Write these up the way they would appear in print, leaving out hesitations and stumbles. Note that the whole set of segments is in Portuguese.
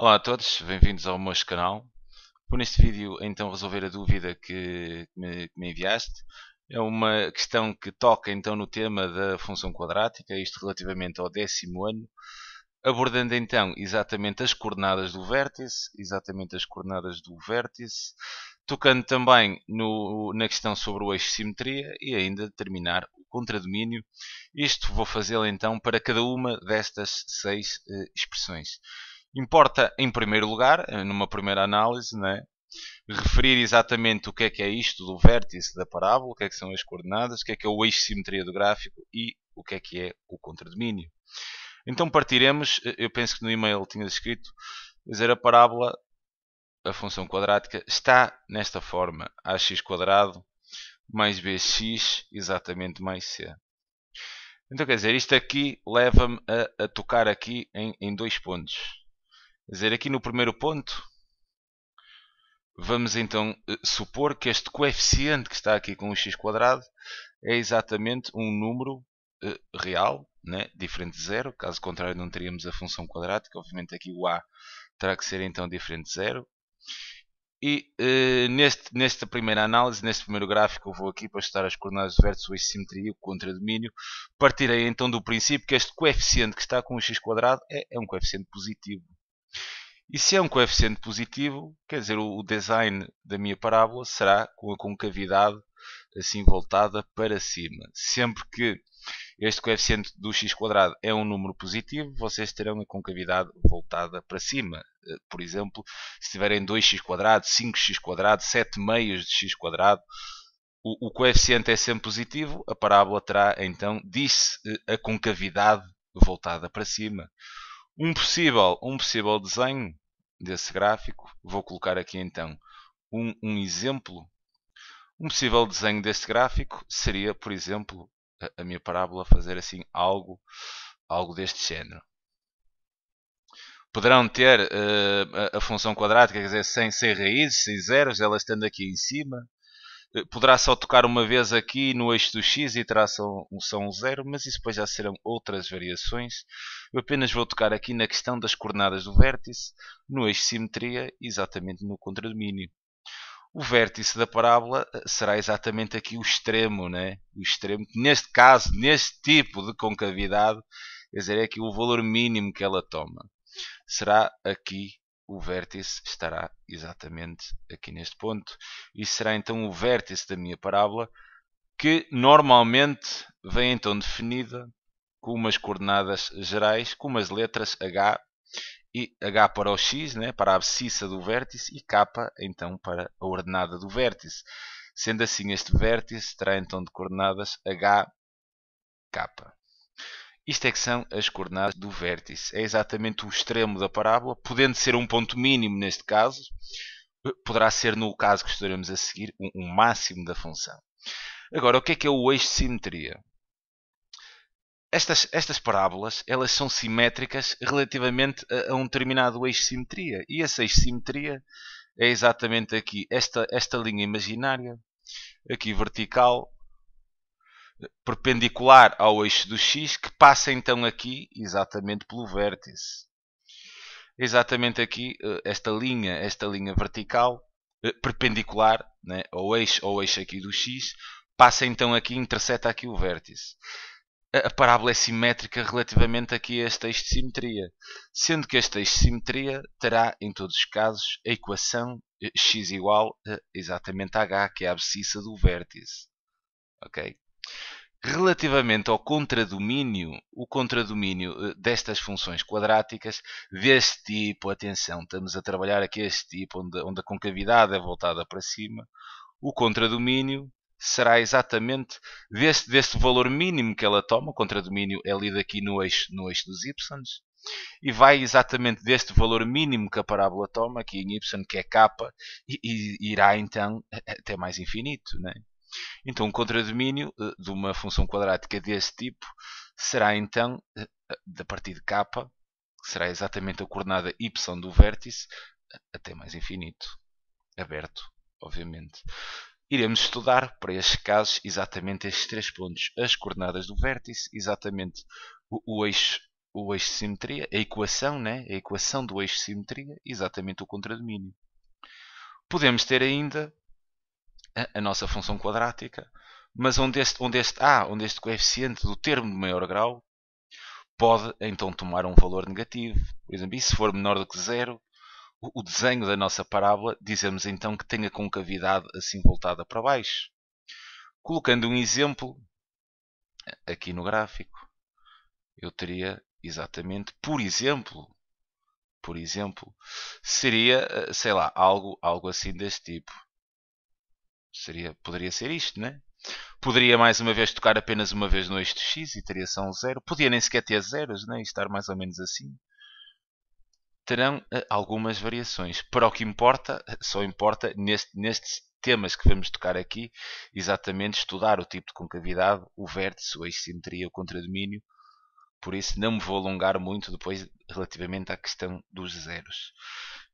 Olá a todos, bem-vindos ao meu canal. Vou neste vídeo então resolver a dúvida que me enviaste. É uma questão que toca então no tema da função quadrática, isto relativamente ao 10º ano, abordando então exatamente as coordenadas do vértice, tocando também na questão sobre o eixo de simetria e ainda determinar o contradomínio. Isto vou fazê-lo então para cada uma destas 6 expressões. Importa, em primeiro lugar, numa primeira análise, né, referir exatamente o que é isto do vértice da parábola, o que são as coordenadas, o que é o eixo de simetria do gráfico e o que é o contradomínio. Então partiremos, eu penso que no e-mail tinha escrito, dizer a parábola, a função quadrática, está nesta forma, ax quadrado mais bx exatamente mais c. Então quer dizer, isto aqui leva-me a tocar aqui em dois pontos. Quer dizer, aqui no primeiro ponto, vamos então supor que este coeficiente que está aqui com o x quadrado é exatamente um número real, né? Diferente de zero. Caso contrário, não teríamos a função quadrática. Obviamente aqui o a terá que ser então diferente de zero. E nesta primeira análise, neste primeiro gráfico, eu vou aqui para estudar as coordenadas do vértice, o eixo de simetria e o contradomínio. Partirei então do princípio que este coeficiente que está com o x quadrado é um coeficiente positivo. E se é um coeficiente positivo, quer dizer, o design da minha parábola será com a concavidade assim voltada para cima. Sempre que este coeficiente do x quadrado é um número positivo, vocês terão a concavidade voltada para cima. Por exemplo, se tiverem 2x quadrado, 5x quadrado, 7 meios de x quadrado, o coeficiente é sempre positivo, a parábola terá então, diz a concavidade voltada para cima. Um possível desenho desse gráfico, vou colocar aqui então um exemplo. Um possível desenho deste gráfico seria, por exemplo, a minha parábola fazer assim algo deste género. Poderão ter a função quadrática, quer dizer, sem raízes, sem zeros, ela estando aqui em cima. Poderá só tocar uma vez aqui no eixo do x e terá só um zero, mas isso depois já serão outras variações. Eu apenas vou tocar aqui na questão das coordenadas do vértice, no eixo de simetria, exatamente no contradomínio. O vértice da parábola será exatamente aqui o extremo, né? O extremo, neste caso, neste tipo de concavidade, quer dizer, é aqui o valor mínimo que ela toma. Será aqui o vértice, estará exatamente aqui neste ponto, e será então o vértice da minha parábola, que normalmente vem então definida com umas coordenadas gerais, com umas letras h, e h para o x, né, para a abscissa do vértice, e k então para a ordenada do vértice. Sendo assim, este vértice terá então de coordenadas h, k. Isto é que são as coordenadas do vértice. É exatamente o extremo da parábola, podendo ser um ponto mínimo neste caso, poderá ser no caso que estudaremos a seguir um máximo da função. Agora, o que é o eixo de simetria? Estas parábolas, elas são simétricas relativamente a um determinado eixo de simetria. E esse eixo de simetria é exatamente aqui, esta linha imaginária, aqui vertical, perpendicular ao eixo do x, que passa então aqui exatamente pelo vértice. Exatamente aqui, esta linha vertical, perpendicular, né, ao eixo aqui do x, passa então aqui, interseta aqui o vértice. A parábola é simétrica relativamente aqui a este eixo de simetria, sendo que este eixo de simetria terá, em todos os casos, a equação x igual a exatamente a h, que é a abscissa do vértice. Ok? Relativamente ao contradomínio, o contradomínio destas funções quadráticas, deste tipo, atenção, estamos a trabalhar aqui este tipo, onde a concavidade é voltada para cima, o contradomínio será exatamente deste valor mínimo que ela toma, o contradomínio é lido aqui no eixo dos y, e vai exatamente deste valor mínimo que a parábola toma, aqui em y, que é k, e irá então até mais infinito, né? Então, um contradomínio de uma função quadrática desse tipo será então, a partir de k, que será exatamente a coordenada y do vértice, até mais infinito. Aberto, obviamente. Iremos estudar, para estes casos, exatamente estes três pontos. As coordenadas do vértice, exatamente o eixo o eixo de simetria, a equação, né? A equação do eixo de simetria, exatamente o contradomínio. Podemos ter ainda a nossa função quadrática, mas onde este coeficiente do termo de maior grau pode então tomar um valor negativo. Por exemplo, e se for menor do que zero, o desenho da nossa parábola, dizemos então que tem a concavidade assim voltada para baixo. Colocando um exemplo aqui no gráfico, eu teria exatamente, por exemplo, seria, sei lá, algo assim deste tipo. Poderia ser isto, né? Poderia mais uma vez tocar apenas uma vez no eixo de x e teria só um zero. Podia nem sequer ter zeros, né? E estar mais ou menos assim. Terão algumas variações. Para o que importa, só importa nestes temas que vamos tocar aqui, exatamente estudar o tipo de concavidade, o vértice, o eixo de simetria, o contradomínio. Por isso não me vou alongar muito depois relativamente à questão dos zeros.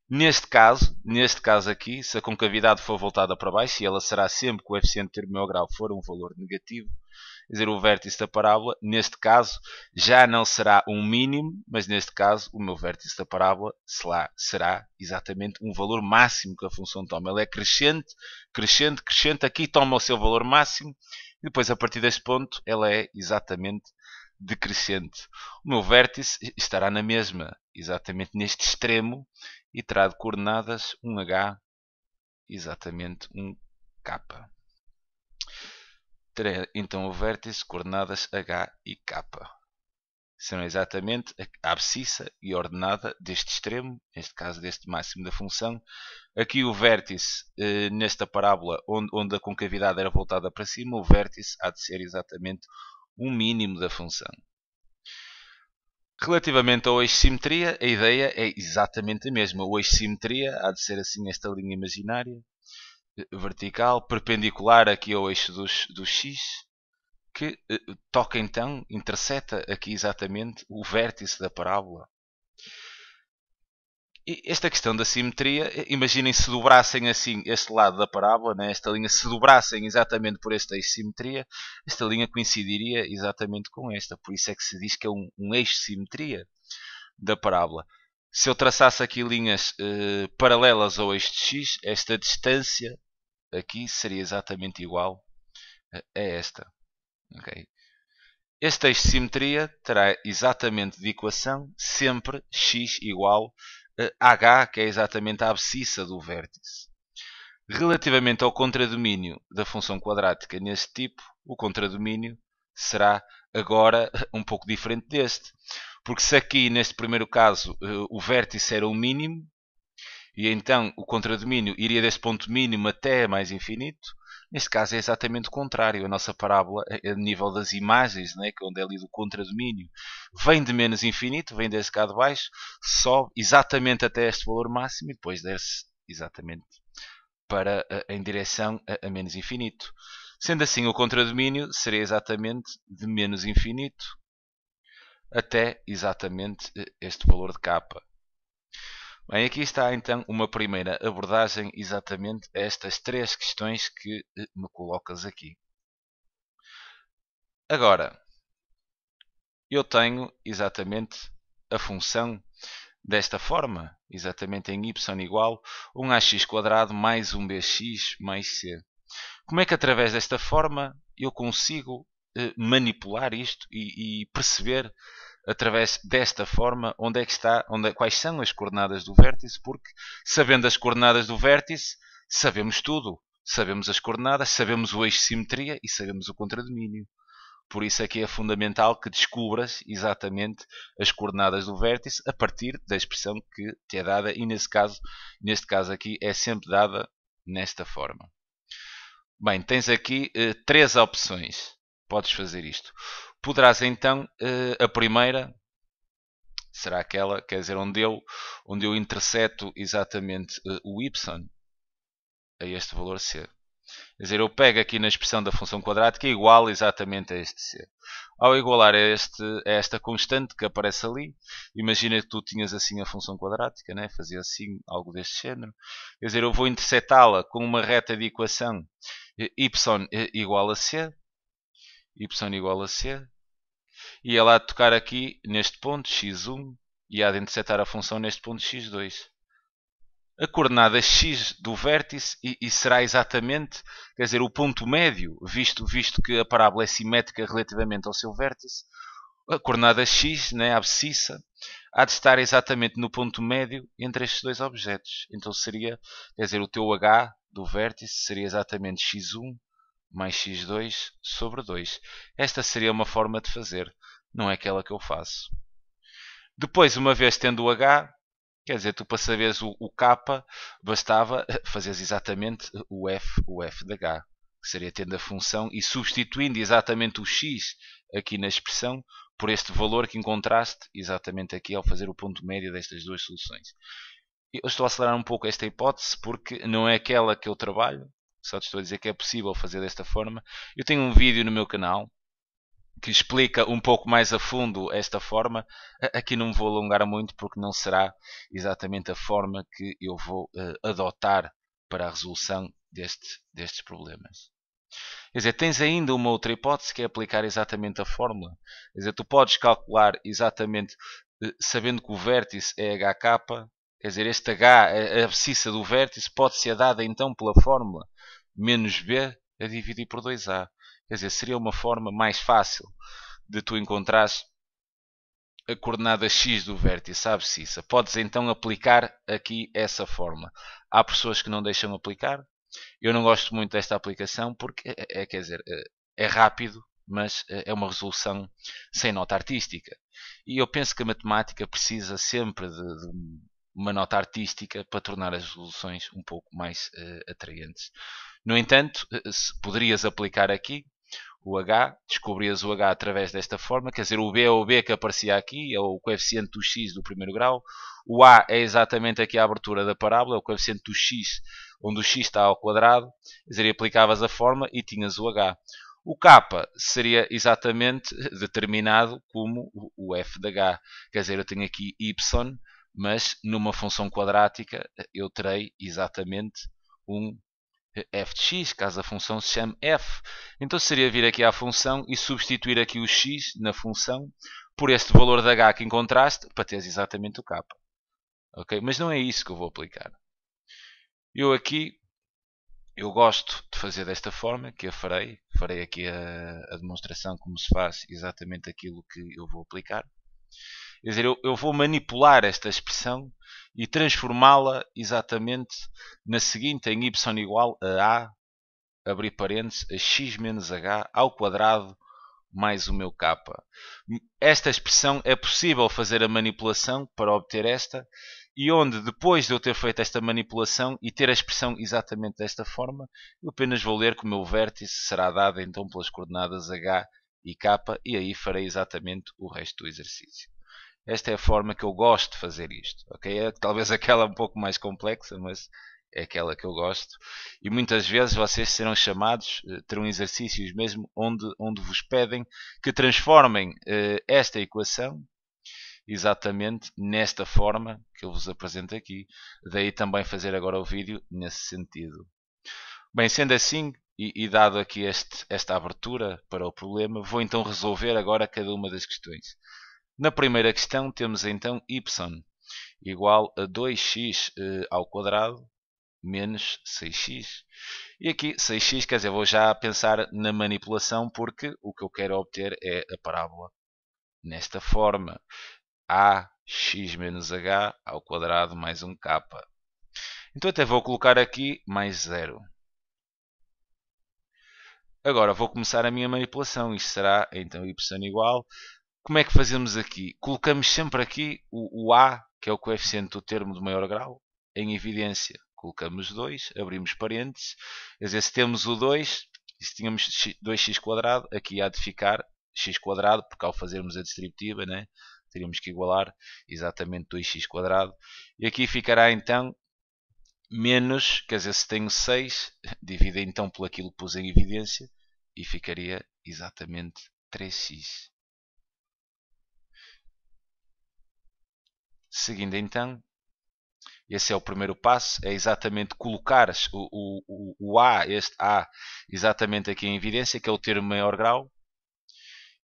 Neste caso aqui, se a concavidade for voltada para baixo, e ela será sempre que o coeficiente de termo maior grau for um valor negativo, quer dizer, o vértice da parábola, neste caso, já não será um mínimo, mas neste caso, o meu vértice da parábola será exatamente um valor máximo que a função toma. Ela é crescente, crescente, crescente, aqui toma o seu valor máximo, e depois, a partir deste ponto, ela é exatamente decrescente. O meu vértice estará na mesma, exatamente neste extremo, e terá de coordenadas um H, exatamente um K. Terei então o vértice, coordenadas H e K. Serão exatamente a abscissa e ordenada deste extremo, neste caso deste máximo da função. Aqui o vértice, nesta parábola onde a concavidade era voltada para cima, o vértice há de ser exatamente um mínimo da função. Relativamente ao eixo de simetria, a ideia é exatamente a mesma. O eixo de simetria há de ser assim esta linha imaginária, vertical, perpendicular aqui ao eixo do x, que toca então, interseta aqui exatamente o vértice da parábola. E esta questão da simetria, imaginem se dobrassem assim este lado da parábola, né, esta linha, se dobrassem exatamente por este eixo de simetria, esta linha coincidiria exatamente com esta. Por isso é que se diz que é um eixo de simetria da parábola. Se eu traçasse aqui linhas paralelas ao eixo de x, esta distância aqui seria exatamente igual a esta. Okay? Este eixo de simetria terá exatamente de equação sempre x igual a h, que é exatamente a abscissa do vértice. Relativamente ao contradomínio da função quadrática neste tipo, o contradomínio será agora um pouco diferente deste. Porque se aqui, neste primeiro caso, o vértice era o mínimo, e então o contradomínio iria desse ponto mínimo até mais infinito, neste caso é exatamente o contrário. A nossa parábola, a nível das imagens, né, que é onde é lido o contradomínio, vem de menos infinito, vem desse cá de baixo, sobe exatamente até este valor máximo e depois desce exatamente em direção a menos infinito. Sendo assim, o contradomínio seria exatamente de menos infinito até exatamente este valor de k. Bem, aqui está então uma primeira abordagem exatamente a estas três questões que me colocas aqui. Agora, eu tenho exatamente a função desta forma, exatamente em y igual 1ax² mais 1bx mais c. Como é que através desta forma eu consigo manipular isto e perceber através desta forma onde é que está, quais são as coordenadas do vértice? Porque sabendo as coordenadas do vértice, sabemos tudo. Sabemos as coordenadas, sabemos o eixo de simetria e sabemos o contradomínio. Por isso é que é fundamental que descubras exatamente as coordenadas do vértice a partir da expressão que te é dada e neste caso aqui é sempre dada nesta forma. Bem, tens aqui três opções. Podes fazer isto. Poderás então, a primeira será aquela, quer dizer, onde eu interseto exatamente o y a este valor c. Quer dizer, eu pego aqui na expressão da função quadrática igual exatamente a este c. Ao igualar a esta constante que aparece ali, imagina que tu tinhas assim a função quadrática, né? Fazia assim algo deste género. Quer dizer, eu vou intersetá-la com uma reta de equação y igual a c, y igual a c, e ela há de tocar aqui neste ponto x1 e há de interceptar a função neste ponto x2. A coordenada x do vértice e será exatamente, quer dizer, o ponto médio, visto que a parábola é simétrica relativamente ao seu vértice, a coordenada x, né, a abscissa, há de estar exatamente no ponto médio entre estes dois objetos. Então seria, quer dizer, o teu h do vértice seria exatamente x1 mais x2 sobre 2. Esta seria uma forma de fazer, não é aquela que eu faço. Depois, uma vez tendo o h, quer dizer, tu para saberes o k, bastava fazeres exatamente o f de h, que seria tendo a função e substituindo exatamente o x aqui na expressão por este valor que encontraste exatamente aqui ao fazer o ponto médio destas duas soluções. Eu estou a acelerar um pouco esta hipótese porque não é aquela que eu trabalho, só te estou a dizer que é possível fazer desta forma. Eu tenho um vídeo no meu canal que explica um pouco mais a fundo esta forma. Aqui não me vou alongar muito porque não será exatamente a forma que eu vou adotar para a resolução destes problemas. Quer dizer, tens ainda uma outra hipótese que é aplicar exatamente a fórmula. Quer dizer, tu podes calcular exatamente, sabendo que o vértice é HK, quer dizer, este H, a abscissa do vértice, pode ser dada então pela fórmula menos B a dividir por 2A. Quer dizer, seria uma forma mais fácil de tu encontrares a coordenada x do vértice à abscissa. Podes então aplicar aqui essa forma. Há pessoas que não deixam aplicar. Eu não gosto muito desta aplicação porque quer dizer, é rápido, mas é uma resolução sem nota artística. E eu penso que a matemática precisa sempre de uma nota artística para tornar as resoluções um pouco mais atraentes. No entanto, poderias aplicar aqui o H, descobrias o H através desta forma, quer dizer, o B é o B que aparecia aqui, é o coeficiente do x do primeiro grau, o A é exatamente aqui a abertura da parábola, é o coeficiente do x, onde o x está ao quadrado, quer dizer, aplicavas a forma e tinhas o H. O K seria exatamente determinado como o f de h, quer dizer, eu tenho aqui y, mas numa função quadrática eu terei exatamente um f de x, caso a função se chame f. Então seria vir aqui à função e substituir aqui o x na função por este valor de h que encontraste para teres exatamente o k. Okay? Mas não é isso que eu vou aplicar. Eu gosto de fazer desta forma, que eu farei. Farei aqui a demonstração como se faz exatamente aquilo que eu vou aplicar. Quer dizer, eu vou manipular esta expressão e transformá-la exatamente na seguinte, em y igual a abrir parênteses, a x menos h ao quadrado mais o meu k. Esta expressão é possível fazer a manipulação para obter esta, e onde depois de eu ter feito esta manipulação e ter a expressão exatamente desta forma, eu apenas vou ler que o meu vértice será dado então pelas coordenadas h e k, e aí farei exatamente o resto do exercício. Esta é a forma que eu gosto de fazer isto. Okay? É talvez aquela um pouco mais complexa, mas é aquela que eu gosto. E muitas vezes vocês serão chamados, terão exercícios mesmo onde vos pedem que transformem esta equação exatamente nesta forma que eu vos apresento aqui. Daí também fazer agora o vídeo nesse sentido. Bem, sendo assim, e dado aqui esta abertura para o problema, vou então resolver agora cada uma das questões. Na primeira questão temos então y igual a 2x ao quadrado menos 6x. E aqui 6x, quer dizer, vou já pensar na manipulação porque o que eu quero obter é a parábola nesta forma. Ax menos h ao quadrado mais um k. Então até vou colocar aqui mais 0. Agora vou começar a minha manipulação. Isto será então y igual. Como é que fazemos aqui? Colocamos sempre aqui o A, que é o coeficiente do termo de maior grau, em evidência. Colocamos 2, abrimos parênteses. Quer dizer, se temos o 2, e se tínhamos 2x quadrado, aqui há de ficar x quadrado, porque ao fazermos a distributiva, né, teríamos que igualar exatamente 2x quadrado. E aqui ficará então menos, quer dizer, se tenho 6, divide então por aquilo que pus em evidência, e ficaria exatamente 3x. Seguindo então, esse é o primeiro passo, é exatamente colocar o A, este A, exatamente aqui em evidência, que é o termo maior grau.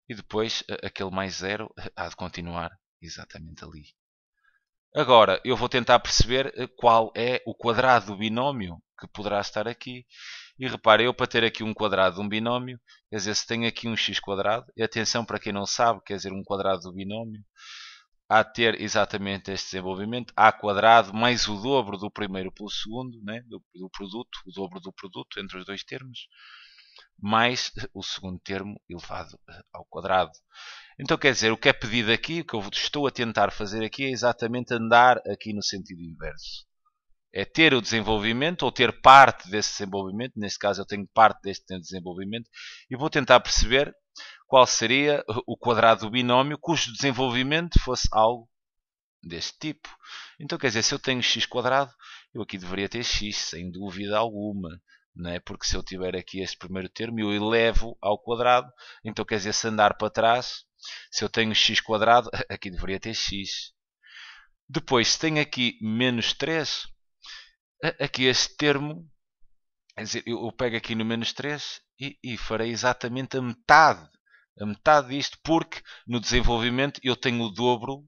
e depois aquele mais 0 há de continuar exatamente ali. Agora, eu vou tentar perceber qual é o quadrado do binómio que poderá estar aqui. E repare, eu para ter aqui um quadrado de um binómio, quer dizer, se tenho aqui um x quadrado, e atenção para quem não sabe, quer dizer, um quadrado do binómio, há de ter exatamente este desenvolvimento, a quadrado mais o dobro do primeiro pelo segundo, né? do produto, o dobro do produto entre os dois termos, mais o segundo termo elevado ao quadrado. Então, quer dizer, o que é pedido aqui, o que eu estou a tentar fazer aqui é exatamente andar aqui no sentido inverso. É ter o desenvolvimento ou ter parte desse desenvolvimento, neste caso eu tenho parte deste desenvolvimento, e vou tentar perceber qual seria o quadrado do binómio cujo desenvolvimento fosse algo deste tipo. Então, quer dizer, se eu tenho x quadrado, eu aqui deveria ter x, sem dúvida alguma. Não é? Porque se eu tiver aqui este primeiro termo, eu elevo ao quadrado. Então, quer dizer, se andar para trás, se eu tenho x quadrado, aqui deveria ter x. Depois, se tenho aqui menos 3, aqui este termo, quer dizer, eu pego aqui no menos 3 e farei exatamente a metade disto, porque no desenvolvimento eu tenho o dobro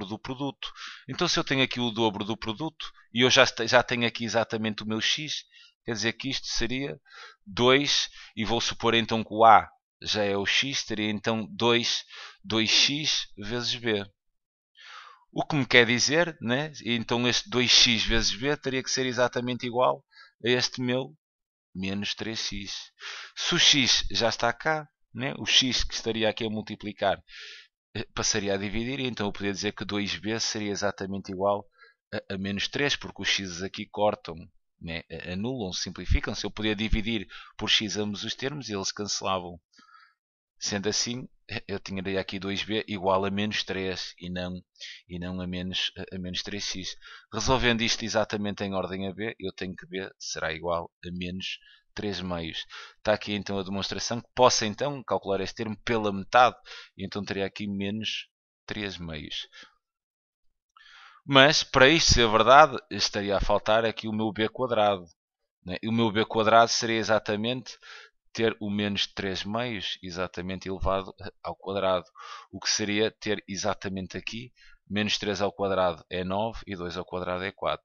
do produto. Então, se eu tenho aqui o dobro do produto e eu já tenho aqui exatamente o meu x, quer dizer que isto seria 2, e vou supor então que o a já é o x, teria então 2x vezes b. O que me quer dizer, né? Então este 2x vezes b teria que ser exatamente igual a este meu menos 3x. Se o x já está cá, né? O x que estaria aqui a multiplicar passaria a dividir, e então eu poderia dizer que 2b seria exatamente igual a menos 3, porque os x aqui cortam, né? Anulam, simplificam-se. Eu podia dividir por x ambos os termos e eles cancelavam. Sendo assim, eu tinha aqui 2b igual a menos 3 e não a menos 3x. Resolvendo isto exatamente em ordem a b, eu tenho que b será igual a menos 3 meios. Está aqui então a demonstração que possa então calcular este termo pela metade, e então teria aqui menos 3 meios. Mas, para isto ser verdade, estaria a faltar aqui o meu b quadrado. Né? E o meu b quadrado seria exatamente ter o menos 3 meios exatamente elevado ao quadrado. O que seria ter exatamente aqui menos 3 ao quadrado é 9 e 2 ao quadrado é 4.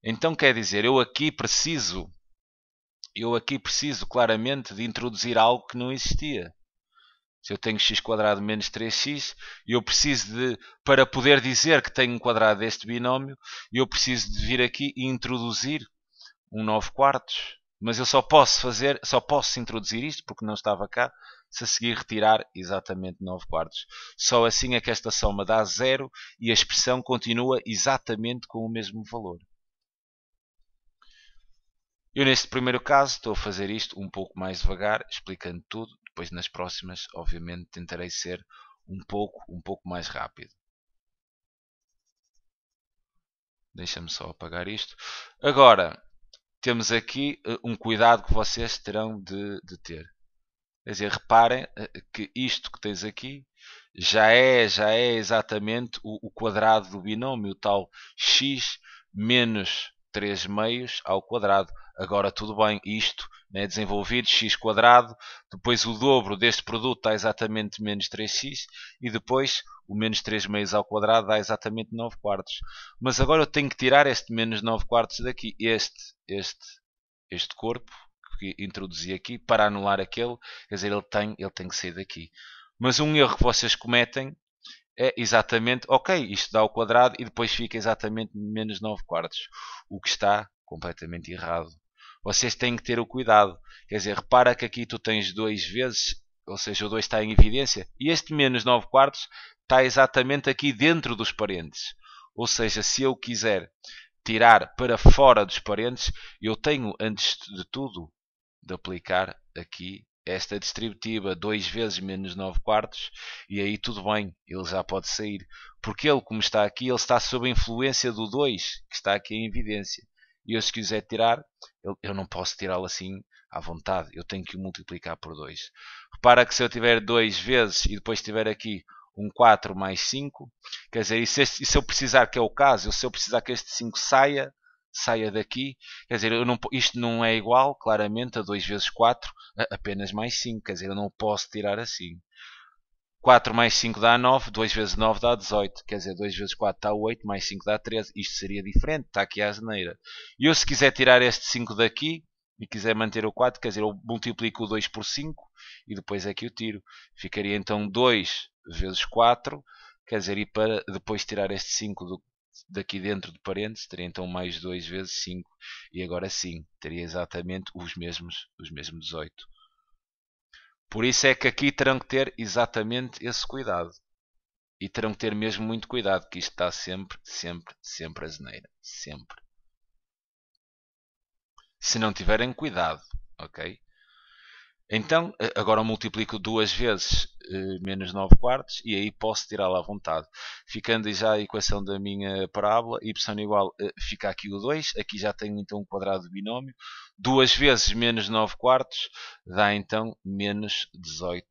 Então quer dizer, eu aqui preciso claramente de introduzir algo que não existia. Se eu tenho x quadrado menos 3x, eu preciso de, para poder dizer que tenho um quadrado deste binómio, eu preciso de vir aqui e introduzir um 9 quartos. Mas eu só posso introduzir isto, porque não estava cá, se a seguir retirar exatamente 9 quartos. Só assim é que esta soma dá 0 e a expressão continua exatamente com o mesmo valor. Eu neste primeiro caso estou a fazer isto um pouco mais devagar, explicando tudo. Depois nas próximas, obviamente, tentarei ser um pouco mais rápido. Deixa-me só apagar isto. Agora, temos aqui um cuidado que vocês terão de ter. Quer dizer, reparem que isto que tens aqui já é exatamente o quadrado do binómio, o tal x menos 3 meios ao quadrado. Agora tudo bem, isto né, desenvolvido, x quadrado, depois o dobro deste produto dá exatamente menos 3x, e depois o menos 3 meios ao quadrado dá exatamente 9 quartos. Mas agora eu tenho que tirar este menos 9 quartos daqui, este corpo, que introduzi aqui, para anular aquele, quer dizer, ele tem que sair daqui. Mas um erro que vocês cometem é exatamente, ok, isto dá ao quadrado e depois fica exatamente menos 9 quartos, o que está completamente errado. Vocês têm que ter o cuidado, quer dizer, repara que aqui tu tens 2 vezes, ou seja, o 2 está em evidência, e este menos 9 quartos está exatamente aqui dentro dos parênteses. Ou seja, se eu quiser tirar para fora dos parênteses, eu tenho, antes de tudo, de aplicar aqui esta distributiva 2 vezes menos 9 quartos, e aí tudo bem, ele já pode sair, porque ele, como está aqui, ele está sob a influência do 2, que está aqui em evidência, e eu se quiser tirar, eu não posso tirá-lo assim à vontade, eu tenho que o multiplicar por 2. Repara que se eu tiver 2 vezes e depois tiver aqui um 4 mais 5, quer dizer, e se eu precisar, que é o caso, se eu precisar que este 5 saia daqui, quer dizer, isto não é igual, claramente, a 2 vezes 4, apenas mais 5, quer dizer, eu não posso tirar assim. 4 mais 5 dá 9, 2 vezes 9 dá 18. Quer dizer, 2 vezes 4 dá 8, mais 5 dá 13. Isto seria diferente, está aqui a asneira. E eu, se quiser tirar este 5 daqui e quiser manter o 4, quer dizer, eu multiplico o 2 por 5 e depois é que o tiro. Ficaria então 2 vezes 4, quer dizer, e para depois tirar este 5 daqui dentro de parênteses, teria então mais 2 vezes 5. E agora sim, teria exatamente os mesmos 18. Por isso é que aqui terão que ter exatamente esse cuidado. E terão que ter mesmo muito cuidado, que isto está sempre, sempre, sempre asneira. Sempre. Se não tiverem cuidado, ok? Então, agora eu multiplico 2 vezes menos 9 quartos e aí posso tirá-la à vontade. Ficando já a equação da minha parábola, y igual, fica aqui o 2, aqui já tenho então um quadrado de binómio. 2 vezes menos 9 quartos dá então menos 18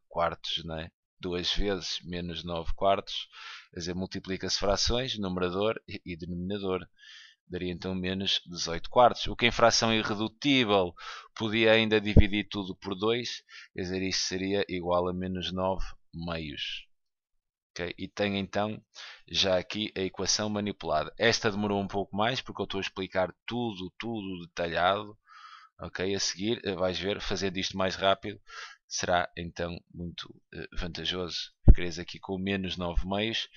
quartos, não é? 2 vezes menos 9 quartos, quer dizer, multiplica-se frações, numerador e denominador. Daria então menos 18 quartos. O que em fração irredutível podia ainda dividir tudo por 2, quer dizer, isto seria igual a menos 9 meios. Okay? E tenho então já aqui a equação manipulada. Esta demorou um pouco mais porque eu estou a explicar tudo detalhado. Okay? A seguir, vais ver, fazendo isto mais rápido, será então muito vantajoso. Ficareis aqui com menos 9 meios.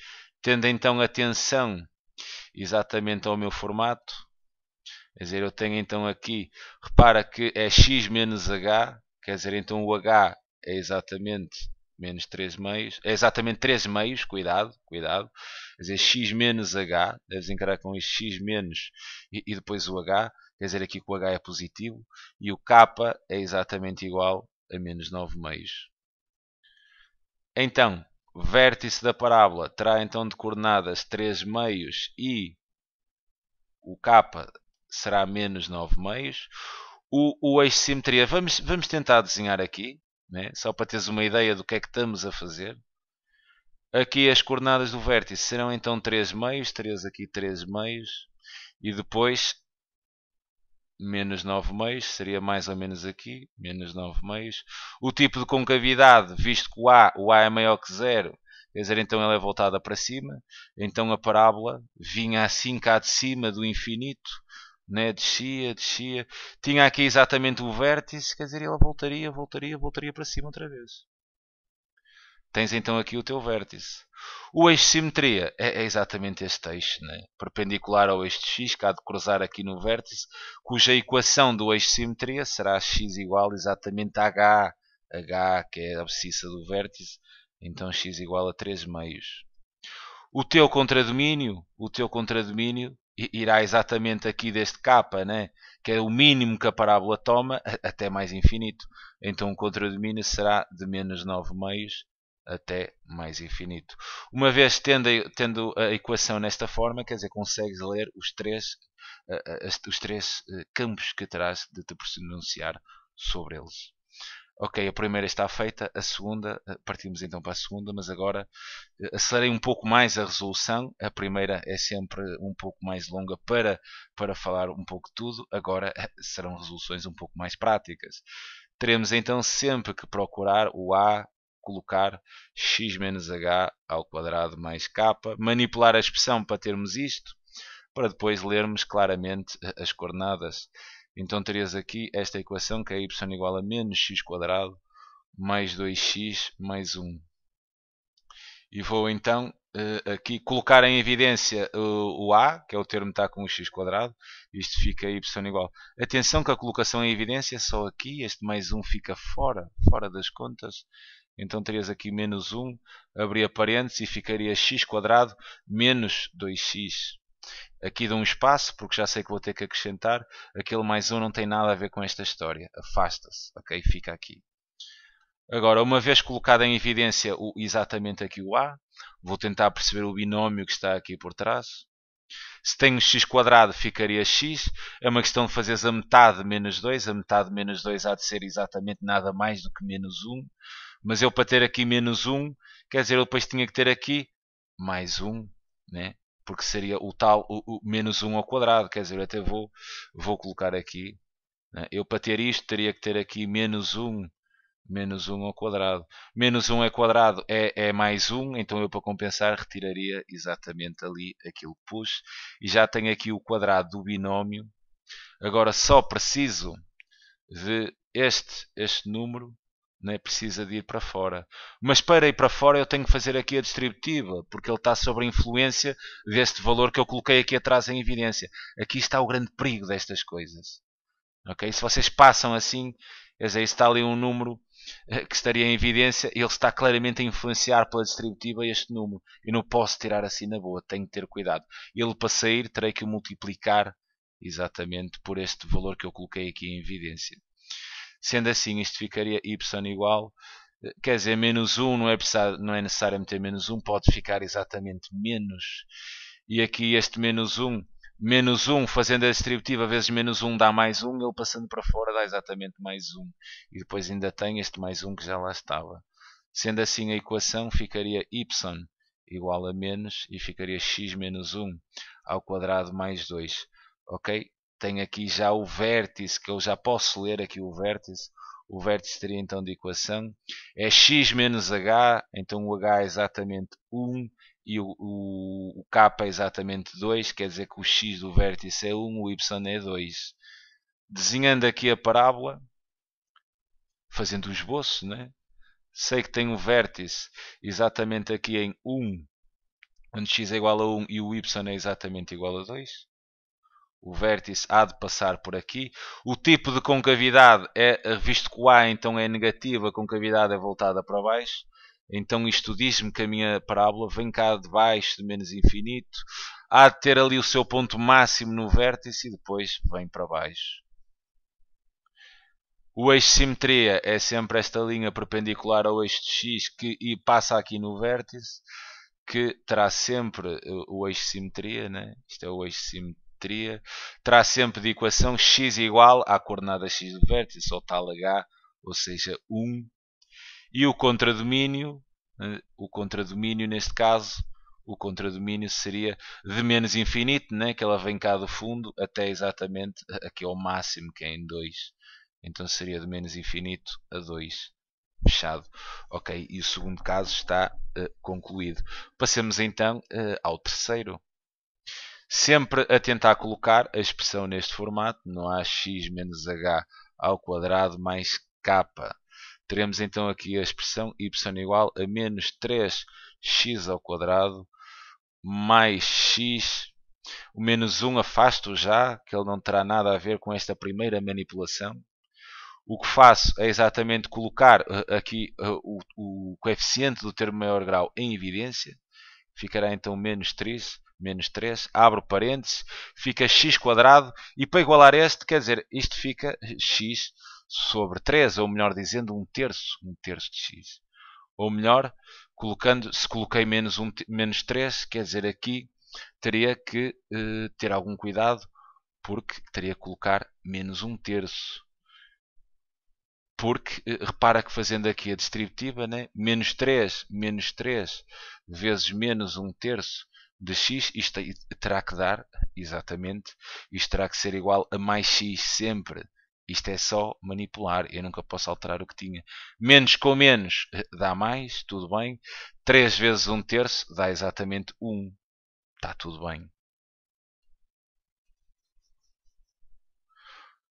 Tendo então atenção exatamente ao meu formato. Quer dizer, eu tenho então aqui, repara que é x menos h, quer dizer, então o h é exatamente menos 3 meios, é exatamente 3 meios, cuidado, cuidado, quer dizer, x menos h, deves encarar com isto x menos e depois o h, quer dizer, aqui que o h é positivo, e o k é exatamente igual a menos 9 meios. Então, vértice da parábola terá então de coordenadas 3 meios e o k será menos 9 meios. O eixo de simetria, vamos tentar desenhar aqui, né? Só para teres uma ideia do que é que estamos a fazer. Aqui as coordenadas do vértice serão então 3 meios, 3 aqui 3 meios, e depois menos 9 meios, seria mais ou menos aqui, menos 9 meios. O tipo de concavidade, visto que o A é maior que 0, quer dizer, então ela é voltada para cima, então a parábola vinha assim cá de cima do infinito, né? Descia, descia, tinha aqui exatamente o vértice, quer dizer, ela voltaria para cima outra vez. Tens então aqui o teu vértice. O eixo de simetria é exatamente este eixo, né? Perpendicular ao eixo de x, que há de cruzar aqui no vértice, cuja equação do eixo de simetria será x igual exatamente a h, que é a abscissa do vértice, então x igual a 3 meios. O teu contradomínio irá exatamente aqui deste k, né? Que é o mínimo que a parábola toma, até mais infinito. Então o contradomínio será de menos 9 meios até mais infinito. Uma vez tendo a equação nesta forma, quer dizer, consegues ler os três campos que terás de te pronunciar sobre eles. Ok, a primeira está feita, a segunda, partimos então para a segunda, mas agora acelerei um pouco mais a resolução. A primeira é sempre um pouco mais longa para falar um pouco de tudo, agora serão resoluções um pouco mais práticas. Teremos então sempre que procurar o A, colocar x menos h ao quadrado mais k, manipular a expressão para termos isto, para depois lermos claramente as coordenadas. Então terias aqui esta equação que é y igual a menos x quadrado mais 2x mais 1. E vou então aqui colocar em evidência o A, que é o termo que está com o x quadrado. Isto fica y igual. Atenção que a colocação em evidência é só aqui. Este mais 1 fica fora das contas. Então terias aqui menos 1, abria parênteses e ficaria x quadrado menos 2x. Aqui dou um espaço, porque já sei que vou ter que acrescentar. Aquele mais 1 não tem nada a ver com esta história. Afasta-se. Ok? Fica aqui. Agora, uma vez colocado em evidência exatamente aqui o A, vou tentar perceber o binómio que está aqui por trás. Se tenho x quadrado, ficaria x. É uma questão de fazeres a metade menos 2. A metade menos 2 há de ser exatamente nada mais do que menos 1. Mas eu para ter aqui menos 1, quer dizer, eu depois tinha que ter aqui mais 1, né? Porque seria o tal o menos 1 ao quadrado. Quer dizer, eu até vou colocar aqui. Né? Eu para ter isto teria que ter aqui menos 1 menos 1 ao quadrado. Menos 1 ao quadrado é mais 1, então eu para compensar retiraria exatamente ali aquilo que pus. E já tenho aqui o quadrado do binómio. Agora só preciso de este número, né, precisa de ir para fora. Mas para ir para fora eu tenho que fazer aqui a distributiva, porque ele está sob a influência deste valor que eu coloquei aqui atrás em evidência. Aqui está o grande perigo destas coisas. Okay? Se vocês passam assim, está ali um número que estaria em evidência, ele está claramente a influenciar pela distributiva este número. Eu não posso tirar assim na boa, tenho que ter cuidado. Ele para sair terei que o multiplicar exatamente por este valor que eu coloquei aqui em evidência. Sendo assim, isto ficaria y igual, quer dizer, menos 1 não é necessário meter menos 1, pode ficar exatamente menos. E aqui este menos 1 fazendo a distributiva vezes menos 1 dá mais 1, ele passando para fora dá exatamente mais 1. E depois ainda tem este mais 1 que já lá estava. Sendo assim, a equação ficaria y igual a menos e ficaria x menos 1 ao quadrado mais 2. Ok? Tenho aqui já o vértice, que eu já posso ler aqui o vértice. O vértice teria então de equação é x menos h, então o h é exatamente 1 e o k é exatamente 2, quer dizer que o x do vértice é 1, o y é 2. Desenhando aqui a parábola, fazendo o esboço, né? Sei que tem o vértice exatamente aqui em 1, onde x é igual a 1 e o y é exatamente igual a 2. O vértice há de passar por aqui. O tipo de concavidade é, visto que o A então é negativo, a concavidade é voltada para baixo. Então isto diz-me que a minha parábola vem cá de baixo de menos infinito. Há de ter ali o seu ponto máximo no vértice e depois vem para baixo. O eixo de simetria é sempre esta linha perpendicular ao eixo de x que passa aqui no vértice, que terá sempre o eixo de simetria, né? Isto é o eixo de simetria, terá sempre de equação x igual à coordenada x do vértice, ou tal h, ou seja, 1. E o contradomínio neste caso, o contradomínio seria de menos infinito, né? Que ela vem cá do fundo, até exatamente aqui ao máximo, que é em 2. Então seria de menos infinito a 2. Fechado. Ok, e o segundo caso está concluído. Passemos então ao terceiro. Sempre a tentar colocar a expressão neste formato, não há x menos h ao quadrado mais k. Teremos então aqui a expressão y igual a menos 3x ao quadrado mais x. O menos 1 afasto já, que ele não terá nada a ver com esta primeira manipulação. O que faço é exatamente colocar aqui o coeficiente do termo maior grau em evidência. Ficará então menos 3, abro parênteses, fica x quadrado e para igualar este, quer dizer, isto fica x sobre 3, ou melhor dizendo, um terço de x. Ou melhor, se coloquei menos 3, quer dizer, aqui teria que ter algum cuidado, porque teria que colocar menos um terço. Porque repara que fazendo aqui a distributiva, né? menos 3 vezes menos um terço de x, isto terá que dar, exatamente, isto terá que ser igual a mais x sempre. Isto é só manipular, eu nunca posso alterar o que tinha. Menos com menos dá mais, tudo bem. 3 vezes um terço dá exatamente 1, está tudo bem.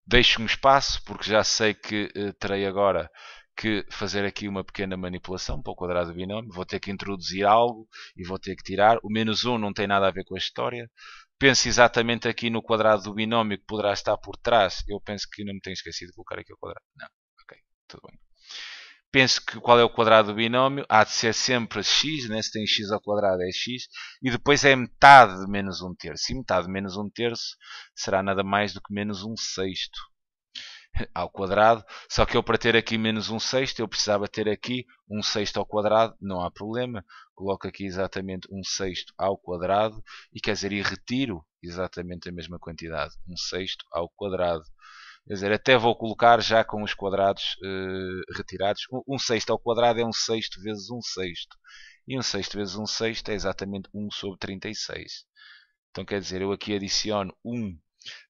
Deixo um espaço, porque já sei que terei agora que fazer aqui uma pequena manipulação para o quadrado do binómio. Vou ter que introduzir algo e vou ter que tirar. O menos 1 não tem nada a ver com a história. Penso exatamente aqui no quadrado do binómio que poderá estar por trás. Eu penso que não me tenho esquecido de colocar aqui o quadrado. Não, ok, tudo bem. Penso que qual é o quadrado do binómio? Há de ser sempre x, né? Se tem x ao quadrado é x. E depois é metade de menos um terço. E metade de menos um terço será nada mais do que menos um sexto ao quadrado. Só que eu para ter aqui menos um sexto, eu precisava ter aqui um sexto ao quadrado. Não há problema. Coloco aqui exatamente um sexto ao quadrado. E quer dizer, e retiro exatamente a mesma quantidade. Um sexto ao quadrado. Quer dizer, até vou colocar já com os quadrados retirados. Um sexto ao quadrado é um sexto vezes um sexto. E um sexto vezes um sexto é exatamente 1 sobre 36. Então quer dizer, eu aqui adiciono 1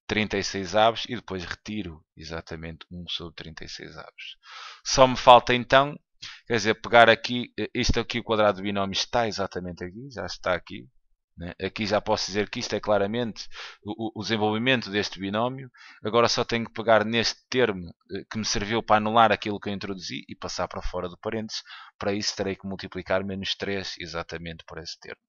36 avos e depois retiro exatamente 1 sobre 36 avos. Só me falta então, quer dizer, pegar aqui, isto aqui, o quadrado do binómio está exatamente aqui, já está aqui. Né? Aqui já posso dizer que isto é claramente o desenvolvimento deste binómio. Agora só tenho que pegar neste termo que me serviu para anular aquilo que eu introduzi e passar para fora do parênteses. Para isso terei que multiplicar menos 3 exatamente por esse termo.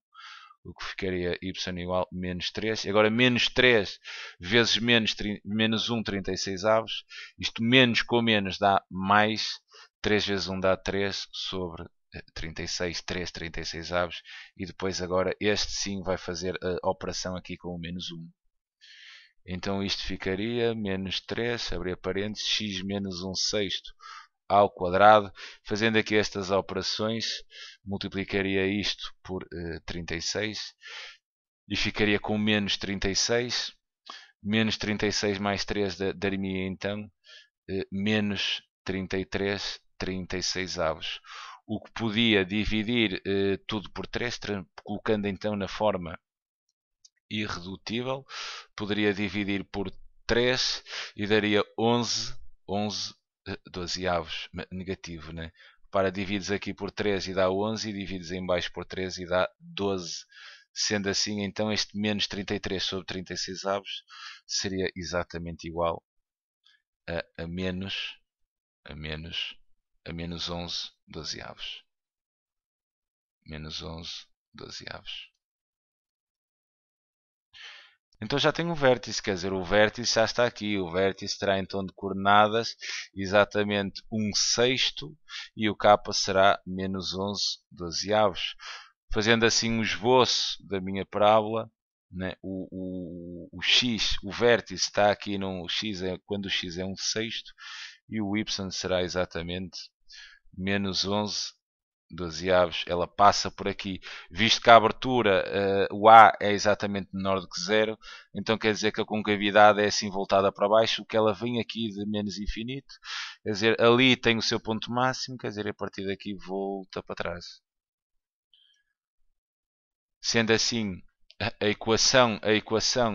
O que ficaria y igual a menos 3. Agora menos 3 vezes menos 1, 36 avos. Isto menos com menos dá mais. 3 vezes 1 dá 3 sobre 36, 3, 36 avos. E depois agora este sim vai fazer a operação aqui com o menos 1. Então isto ficaria menos 3, abrir parênteses, x menos 1 sexto ao quadrado. Fazendo aqui estas operações, multiplicaria isto por 36 e ficaria com menos 36. Menos 36 mais 3 daria então menos 33, 36 avos. O que podia dividir tudo por 3, colocando então na forma irredutível, poderia dividir por 3 e daria 11 12 avos, negativo, né? Para divides aqui por 3 e dá 11 e divides em baixo por 3 e dá 12. Sendo assim, então este menos 33 sobre 36 avos seria exatamente igual a menos 11 12 avos. Menos 11 12 avos. Então já tenho o vértice, quer dizer, o vértice já está aqui. O vértice terá então de coordenadas exatamente 1 sexto e o k será menos 11 dozeavos. Fazendo assim um esboço da minha parábola, né? O x, o vértice está aqui no x, quando o x é 1 sexto e o y será exatamente menos 11 dozeavos, ela passa por aqui. Visto que a abertura, o A é exatamente menor do que zero, então quer dizer que a concavidade é assim voltada para baixo, o que ela vem aqui de menos infinito, quer dizer, ali tem o seu ponto máximo, quer dizer, a partir daqui volta para trás. Sendo assim, a equação,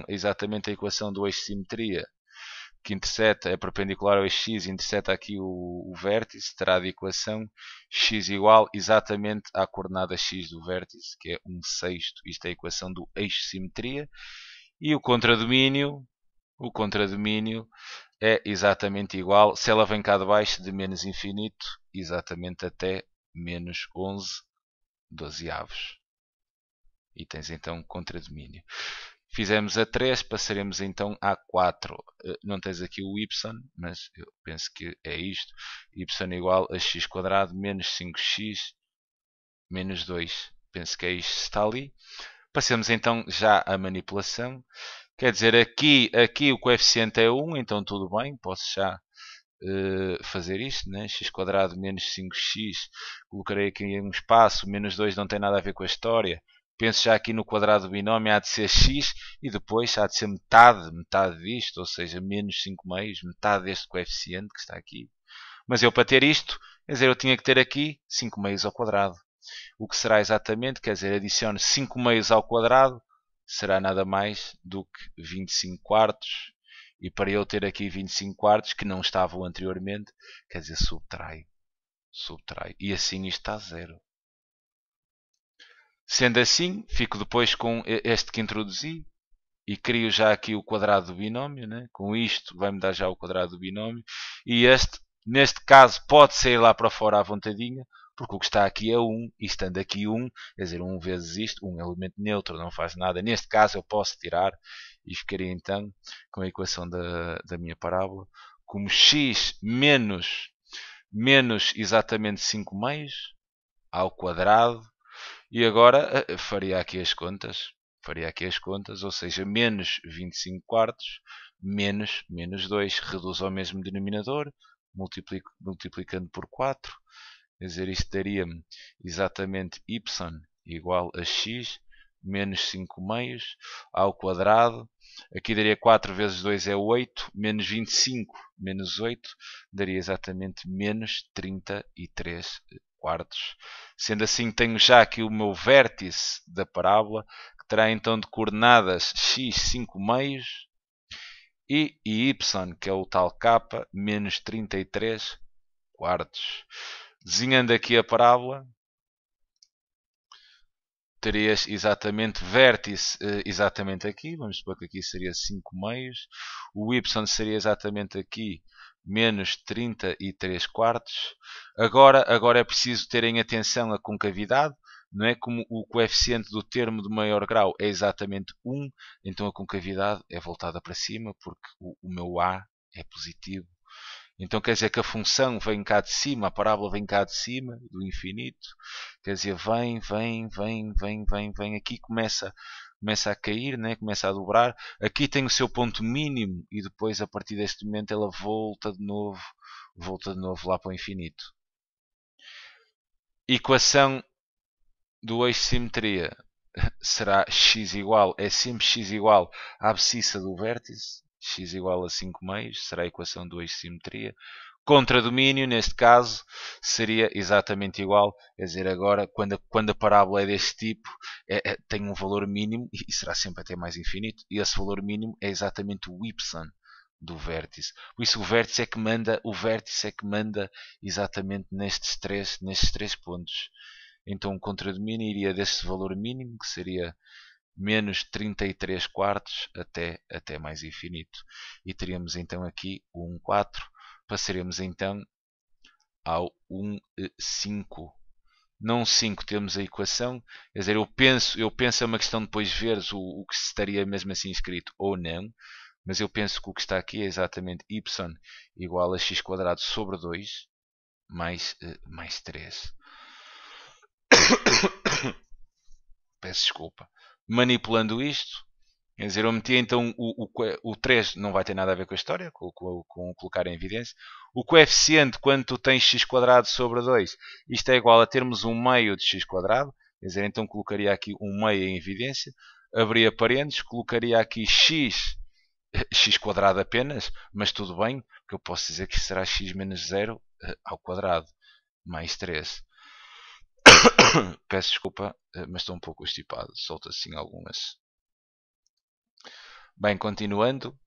exatamente a equação do eixo de simetria, que interseta, é perpendicular ao eixo x, interseta aqui o vértice, terá de equação x igual exatamente à coordenada x do vértice, que é 1 sexto. Isto é a equação do eixo de simetria. E o contradomínio é exatamente igual, se ela vem cá de baixo, de menos infinito, exatamente até menos 11 dozeavos. E tens então contradomínio. Fizemos a 3, passaremos então a 4. Não tens aqui o y, mas eu penso que é isto. Y igual a x quadrado menos 5x menos 2. Penso que é isto que está ali. Passemos então já à manipulação. Quer dizer, aqui o coeficiente é 1, então tudo bem. Posso já fazer isto, né? X quadrado menos 5x. Colocarei aqui um espaço. Menos 2 não tem nada a ver com a história. Penso já aqui no quadrado do binómio há de ser x e depois há de ser metade disto, ou seja, menos 5 meios, metade deste coeficiente que está aqui. Mas eu para ter isto, quer dizer, eu tinha que ter aqui 5 meios ao quadrado. O que será exatamente, quer dizer, adiciono 5 meios ao quadrado, será nada mais do que 25 quartos. E para eu ter aqui 25 quartos, que não estavam anteriormente, quer dizer, subtrai. E assim isto está a zero. Sendo assim, fico depois com este que introduzi e crio já aqui o quadrado do binómio. Né? Com isto vai-me dar já o quadrado do binómio. E este, neste caso, pode sair lá para fora à vontadinha, porque o que está aqui é 1, e estando aqui 1, quer dizer, 1 vezes isto, 1 é elemento neutro, não faz nada. Neste caso eu posso tirar e ficaria então com a equação da minha parábola como x menos exatamente 5 meios ao quadrado. E agora faria aqui as contas. Ou seja, menos 25 quartos, menos 2, reduz ao mesmo denominador, multiplicando por 4. Quer dizer, isto daria-me exatamente y igual a x menos 5 meios ao quadrado. Aqui daria 4 vezes 2 é 8, menos 25 menos 8 daria exatamente menos 33 quartos. Sendo assim, tenho já aqui o meu vértice da parábola, que terá então de coordenadas x 5 meios e y, que é o tal k, menos 33 quartos. Desenhando aqui a parábola, terias exatamente vértice exatamente aqui, vamos supor que aqui seria 5 meios, o y seria exatamente aqui, menos 33 quartos. Agora é preciso terem atenção à concavidade, não é? Como o coeficiente do termo de maior grau é exatamente 1, então a concavidade é voltada para cima, porque o meu A é positivo. Então quer dizer que a função vem cá de cima, a parábola vem cá de cima, do infinito. Quer dizer, vem, aqui começa a cair, né? Começa a dobrar. Aqui tem o seu ponto mínimo e depois, a partir deste momento, ela volta de novo lá para o infinito. Equação do eixo de simetria será é sempre x igual à abscissa do vértice, x igual a 5 meios, será a equação do eixo de simetria. Contradomínio, neste caso, seria exatamente igual, quer dizer, agora, quando a parábola é deste tipo, tem um valor mínimo, e será sempre até mais infinito, e esse valor mínimo é exatamente o y do vértice. Por isso o vértice é que manda exatamente nestes três pontos. Então o contradomínio iria deste valor mínimo, que seria menos 33 quartos, até mais infinito. E teríamos então aqui o 1 4, passaremos então ao 1 5. Não 5 temos a equação, quer dizer, eu penso é uma questão de depois veres o que estaria mesmo assim escrito ou não, mas eu penso que o que está aqui é exatamente y igual a x quadrado sobre 2 mais 3. Peço desculpa. Manipulando isto, quer dizer, eu meti então o 3 não vai ter nada a ver com a história, com colocar em evidência. O coeficiente, quando tu tens x quadrado sobre 2, isto é igual a termos 1 meio de x quadrado, quer dizer, então colocaria aqui 1 meio em evidência, abria parênteses, colocaria aqui x quadrado apenas, mas tudo bem, porque eu posso dizer que será x menos 0 ao quadrado, mais 3. Peço desculpa, mas estou um pouco constipado. Solto assim algumas. Bem, continuando.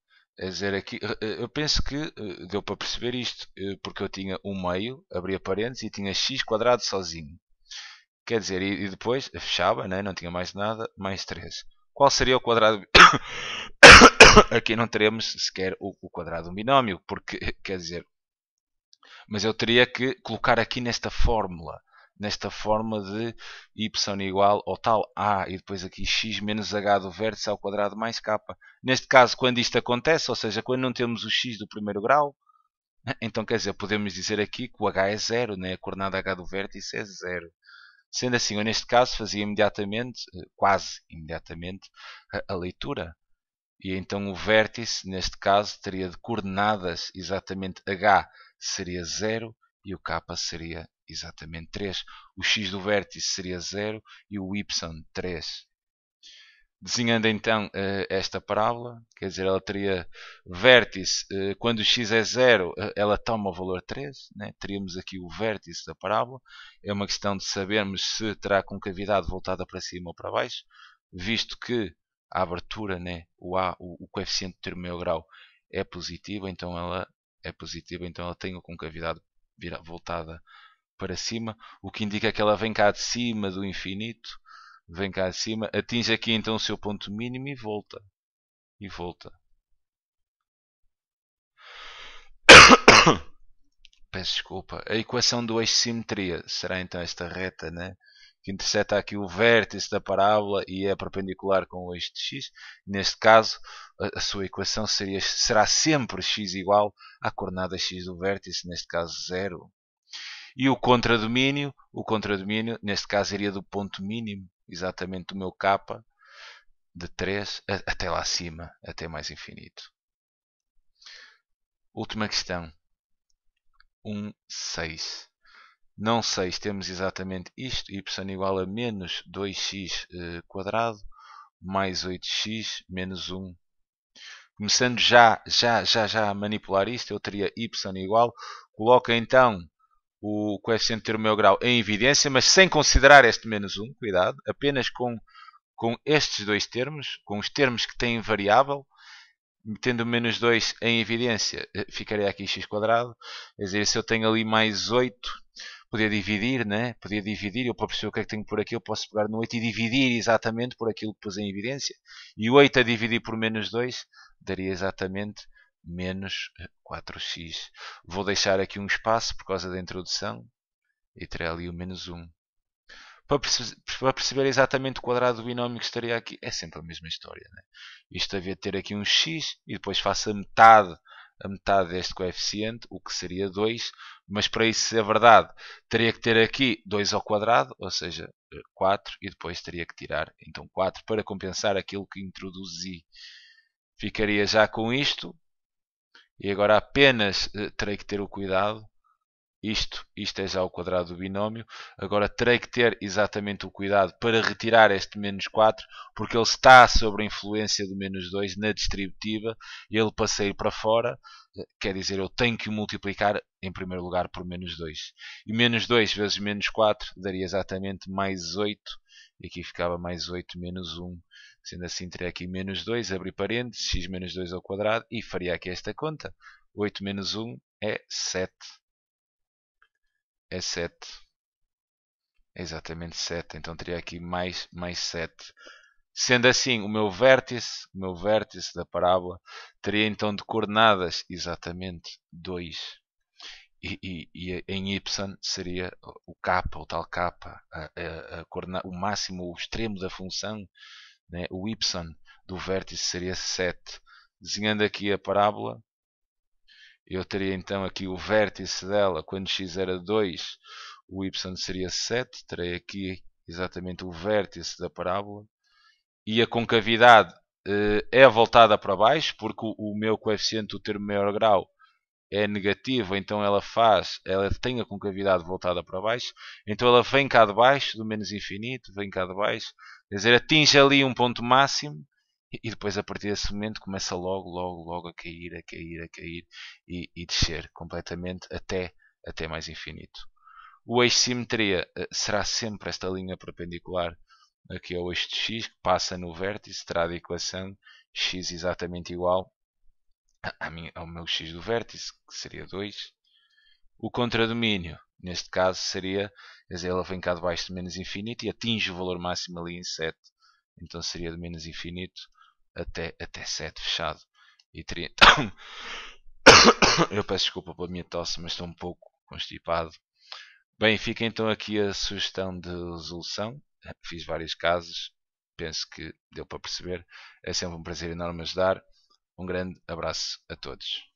A dizer aqui, eu penso que deu para perceber isto, porque eu tinha 1 meio, abria parênteses, e tinha x quadrado sozinho. Quer dizer, e depois fechava, né? Não tinha mais nada, mais 3. Qual seria o quadrado? Aqui não teremos sequer o quadrado do binómio, porque, quer dizer, mas eu teria que colocar aqui nesta fórmula de y igual ao tal a e depois aqui x menos h do vértice ao quadrado mais k. Neste caso, quando isto acontece, ou seja, quando não temos o x do primeiro grau, então quer dizer, podemos dizer aqui que o h é zero, né? A coordenada h do vértice é zero. Sendo assim, eu neste caso fazia imediatamente, quase imediatamente, a leitura. E então o vértice, neste caso, teria de coordenadas exatamente h seria 0 e o k seria exatamente 3. O x do vértice seria 0 e o y 3. Desenhando então esta parábola, quer dizer, ela teria vértice, quando o x é 0, ela toma o valor 3, né? Teríamos aqui o vértice da parábola. É uma questão de sabermos se terá concavidade voltada para cima ou para baixo, visto que a abertura, né? O coeficiente de termo meio grau é positivo, então ela tem a concavidade voltada para cima, o que indica que ela vem cá de cima do infinito, vem cá de cima, atinge aqui então o seu ponto mínimo e volta. Peço desculpa. A equação do eixo de simetria será então esta reta, né? Que interseta aqui o vértice da parábola e é perpendicular com o eixo de x. Neste caso, a sua equação será sempre x igual à coordenada x do vértice, neste caso 0. E o contradomínio, neste caso iria do ponto mínimo, exatamente do meu k, de 3 até lá acima, até mais infinito. Última questão. 1, 6. Não 6, temos exatamente isto, y igual a menos 2x quadrado mais 8x menos 1. Começando já a manipular isto, eu teria y igual, coloca então o coeficiente de termo meu grau em evidência, mas sem considerar este menos 1, cuidado, apenas com estes dois termos, com os termos que têm variável, metendo o menos 2 em evidência, ficaria aqui x quadrado. Quer dizer, se eu tenho ali mais 8, podia dividir, né? Podia dividir, eu para perceber o que é que tenho por aqui, eu posso pegar no 8 e dividir exatamente por aquilo que pus em evidência. E o 8 a dividir por menos 2 daria exatamente menos 4x. Vou deixar aqui um espaço por causa da introdução e terei ali o menos 1. Para perceber exatamente o quadrado do binómio que estaria aqui, é sempre a mesma história. Né? Isto havia de ter aqui um x e depois faço a metade deste coeficiente, o que seria 2, mas para isso ser verdade, teria que ter aqui 2 ao quadrado, ou seja, 4, e depois teria que tirar então 4 para compensar aquilo que introduzi. Ficaria já com isto, e agora apenas terei que ter o cuidado. Isto é já o quadrado do binómio. Agora terei que ter exatamente o cuidado para retirar este menos 4, porque ele está sob a influência do menos 2 na distributiva, e ele para sair para fora, quer dizer, eu tenho que o multiplicar em primeiro lugar por menos 2. E menos 2 vezes menos 4 daria exatamente mais 8, e aqui ficava mais 8 menos 1. Sendo assim, teria aqui menos 2, abrir parênteses, x menos 2 ao quadrado, e faria aqui esta conta. 8 menos 1 é 7. É 7. É exatamente 7. Então teria aqui mais 7. Sendo assim, o meu vértice da parábola teria então de coordenadas exatamente 2. E em y seria o k, o tal k, o máximo, o extremo da função, né? O y do vértice seria 7. Desenhando aqui a parábola, eu teria então aqui o vértice dela, quando x era 2, o y seria 7. Terei aqui exatamente o vértice da parábola. E a concavidade é voltada para baixo, porque o meu coeficiente do termo maior grau é negativo, então ela tem a concavidade voltada para baixo, então ela vem cá de baixo, do menos infinito, vem cá de baixo, quer dizer, atinge ali um ponto máximo, e depois a partir desse momento começa logo a cair, e descer completamente até mais infinito. O eixo de simetria será sempre esta linha perpendicular aqui ao eixo de x, que passa no vértice, terá de equação x exatamente igual ao meu x do vértice, que seria 2. O contradomínio, neste caso, seria, quer dizer, ela vem cá de baixo de menos infinito e atinge o valor máximo ali em 7. Então seria de menos infinito até 7 fechado. E teria então... Eu peço desculpa pela minha tosse, mas estou um pouco constipado. Bem, fica então aqui a sugestão de resolução. Fiz vários casos, penso que deu para perceber. É sempre um prazer enorme ajudar. Um grande abraço a todos.